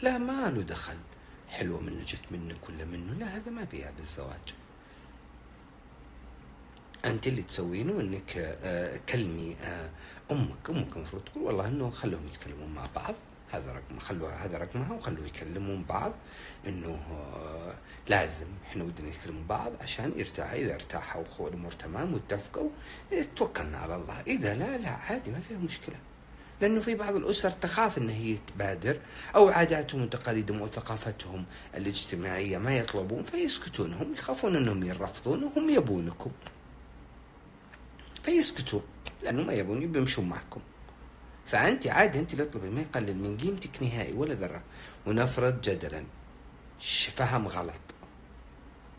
لا ما له دخل، حلوة منه جت منك ولا منه، لا هذا ما فيها بالزواج. انت اللي تسوينه انك كلمي امك المفروض تقول والله انه خلوهم يتكلمون مع بعض، هذا رقم، خلوها هذا رقمها وخلوه يكلمون بعض، انه لازم احنا ودنا يكلمون بعض عشان يرتاح، اذا ارتاحوا والامور تمام واتفقوا توكلنا على الله، اذا لا لا عادي ما فيها مشكله. لانه في بعض الاسر تخاف ان هي تبادر، او عاداتهم وتقاليدهم وثقافتهم الاجتماعيه ما يطلبون فيسكتون، هم يخافون انهم يرفضون وهم يبونكم فيسكتوا لانه ما يبون بيمشون معكم. فانت عادي انت اللي تطلبي ما يقلل من قيمتك نهائي ولا ذره. ونفرض جدلا فهم غلط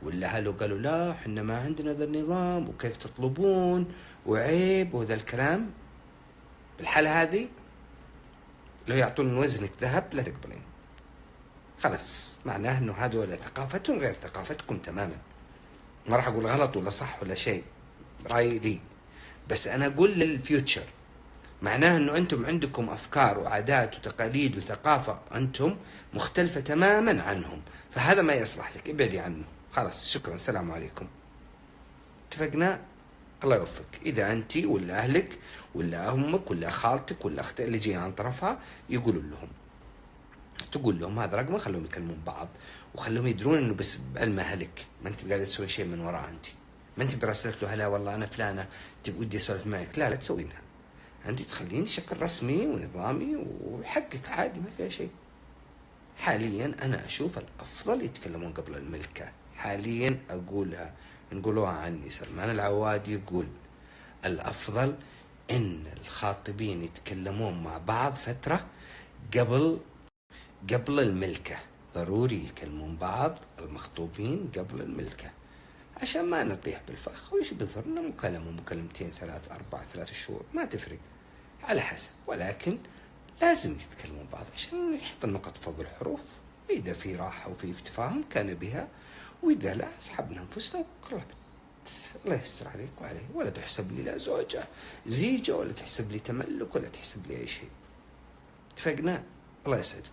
ولا اهله قالوا لا احنا ما عندنا ذا النظام وكيف تطلبون وعيب وذا الكلام، بالحاله هذه لو يعطون من وزنك ذهب لا تقبلين، خلاص معناه انه هذول ثقافتهم غير ثقافتكم تماما. ما راح اقول غلط ولا صح ولا شيء، رايي لي، بس انا اقول للفيوتشر، معناه انه انتم عندكم افكار وعادات وتقاليد وثقافة انتم مختلفة تماما عنهم، فهذا ما يصلح لك، ابعدي عنه، خلاص شكرا السلام عليكم. اتفقنا؟ الله يوفقك. اذا انت ولا اهلك ولا امك ولا خالتك ولا اختك اللي جايه عن طرفها يقولوا لهم، تقول لهم هذا رقمه، خلوهم يكلمون بعض وخلوهم يدرون انه بس بعلم اهلك، ما انت قاعده تسوي شيء من وراء انت، ما انت براسلت له هلا والله انا فلانه تبي ودي اسولف معك، لا لا تسوينها، انت تخليني بشكل رسمي ونظامي وحقك عادي ما فيها شيء. حاليا انا اشوف الافضل يتكلمون قبل الملكه، حاليا اقولها، نقولوها عني، سلمان العواد يقول الافضل ان الخاطبين يتكلمون مع بعض فتره قبل الملكه، ضروري يكلمون بعض المخطوبين قبل الملكه عشان ما نطيح بالفخ، ويش بيضرنا مكالمة مكالمتين 3 4 3 شهور ما تفرق على حسب، ولكن لازم يتكلمون بعض عشان يحط النقط فوق الحروف، إذا في راحة وفي تفاهم كان بها، وإذا لا أسحبنا أنفسنا وقربت. الله يستر عليك وعليه، ولا تحسب لي لا زيجة ولا تحسب لي تملك ولا تحسب لي أي شيء. اتفقنا؟ الله يسعدك.